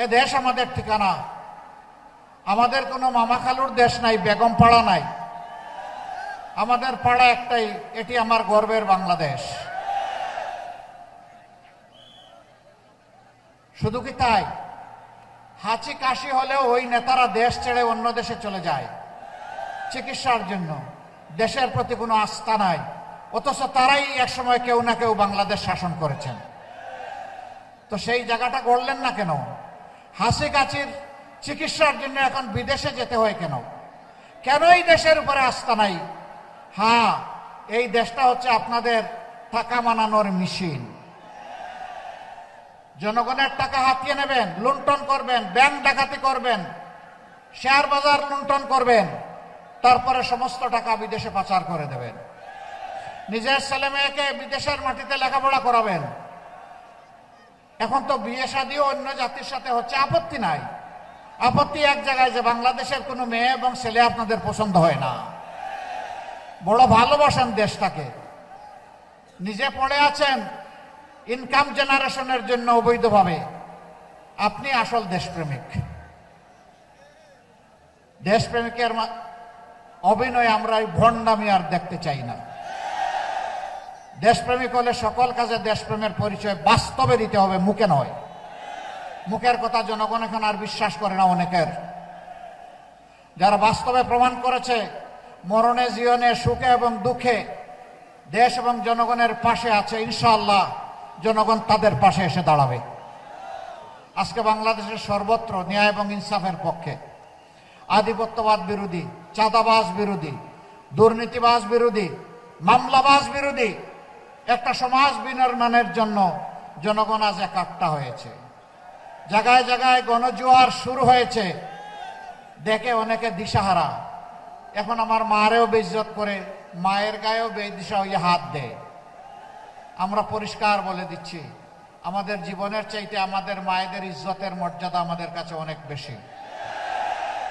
এ দেশ আমাদের ঠিকানা। আমাদের কোনো মামা খালুর দেশ নাই, বেগম পাড়া নাই। আমাদের পাড়া একটাই, এটি আমার গর্বের বাংলাদেশ। শুধু কি তাই, হাঁচি কাশি হলেও ওই নেতারা দেশ ছেড়ে অন্য দেশে চলে যায় চিকিৎসার জন্য। দেশের প্রতি কোনো আস্থা নাই, অথচ তারাই একসময় কেউ না কেউ বাংলাদেশ শাসন করেছেন। তো সেই জায়গাটা গড়লেন না কেন? হাসি কাশির চিকিৎসার জন্য এখন বিদেশে যেতে হয় কেন? কেন এই দেশের উপরে আস্থা নাই? হ্যাঁ, এই দেশটা হচ্ছে আপনাদের টাকা বানানোর মেশিন। জনগণের টাকা হাতিয়ে নেবেন, লুণ্ঠন করবেন, ব্যাংক ডাকাতি করবেন, শেয়ার বাজার লুণ্ঠন করবেন, তারপরে সমস্ত টাকা বিদেশে পাচার করে দেবেন। নিজের ছেলে মেয়েকে বিদেশের মাটিতে লেখাপড়া করাবেন। এখন তো বিয়ে শাদীও অন্য জাতির সাথে হচ্ছে, আপত্তি নাই। আপত্তি এক জায়গায়, যে বাংলাদেশের কোনো মেয়ে এবং ছেলে আপনাদের পছন্দ হয় না। বড় ভালোবাসেন দেশটাকে, নিজে পড়ে আছেন ইনকাম জেনারেশনের জন্য অবৈধভাবে। আপনি আসল দেশপ্রেমিক। দেশপ্রেমিকের অভিনয় আমরা এই ভণ্ডামি আর দেখতে চাই না। দেশপ্রেমিক হলে সকল কাজে দেশপ্রেমের পরিচয় বাস্তবে দিতে হবে, মুখে নয়। মুখের কথা জনগণ এখন আর বিশ্বাস করে না অনেকের। যারা বাস্তবে প্রমাণ করেছে মরণে জীবনে সুখে এবং দুঃখে দেশ এবং জনগণের পাশে আছে, ইনশাআল্লাহ জনগণ তাদের পাশে এসে দাঁড়াবে। আজকে বাংলাদেশের সর্বত্র ন্যায় এবং ইনসাফের পক্ষে, আধিপত্যবাদ বিরোধী, চাঁদাবাজ বিরোধী, দুর্নীতিবাজ বিরোধী, মামলাবাজ বিরোধী একটা সমাজ বিনির্মাণের জন্য জনগণ আজ একাট্টা হয়েছে। জায়গায় জায়গায় গণজোয়ার শুরু হয়েছে, দেখে অনেকে দিশাহারা। এখন আমার মারেও বেইজ্জত করে, মায়ের গায়েও বেদিশা হয়ে হাত দেয়। আমরা পরিষ্কার বলে দিচ্ছি, আমাদের জীবনের চাইতে আমাদের মায়েদের ইজ্জতের মর্যাদা আমাদের কাছে অনেক বেশি।